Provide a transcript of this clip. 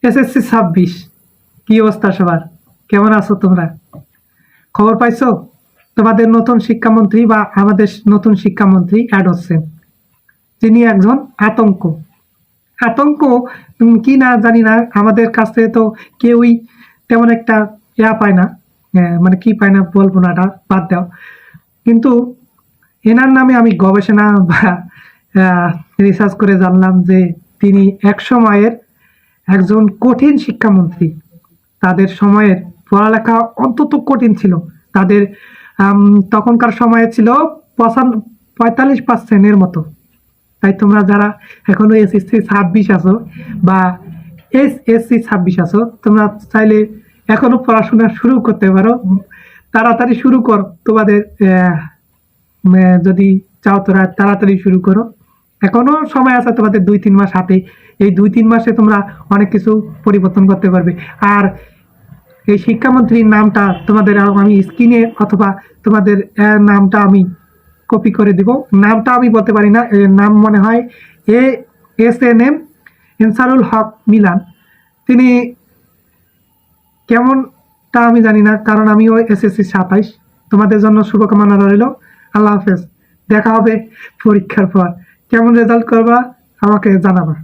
SSC 26 কি অবস্থা সবার? কেমন আছো তোমরা? খবর পাইছো? তোমাদের নতুন শিক্ষামন্ত্রী বা আমাদের নতুন শিক্ষামন্ত্রী অ্যাড হচ্ছেন, যিনি একজন আতঙ্ক। আতঙ্ক কি না জানি না, আমাদের কাছে তো কেউই তেমন একটা পায় না। মানে কি পায় না বলবো না, এটা বাদ দাও। কিন্তু এনার নামে আমি গবেষণা বা রিসার্চ করে জানলাম যে তিনি এক সময়ের একজন কঠিন শিক্ষামন্ত্রী। তাদের সময়ের পড়ালেখা অত্যন্ত কঠিন ছিল। তাদের তখনকার সময়ে ছিল 45% মতো। তাই তোমরা যারা এখনো SSC 26 আছো বা SSC 26 আছো, তোমরা চাইলে এখনো পড়াশোনা শুরু করতে পারো। তাড়াতাড়ি শুরু করো তোমাদের, যদি চাও তোরা তাড়াতাড়ি শুরু করো। এখনো সময় আছে তোমাদের 2-3 মাস হাতে। এই 2-3 মাসে তোমরা অনেক কিছু পরিবর্তন করতে পারবে। আর এই শিক্ষামন্ত্রীর নামটা তোমাদের আমি স্ক্রিনে অথবা তোমাদের নামটা আমি কপি করে দিব। নামটা আমি বলতে পারি না, এর নাম মনে হয় ASNM ইনসারুল হক মিলান। তিনি কেমন তা আমি জানি না, কারণ আমিও SSC 27। তোমাদের জন্য শুভকামনা রইল। আল্লাহ হাফেজ। দেখা হবে পরীক্ষার পর। কেমন রেজাল্ট করবা আমাকে জানাবা।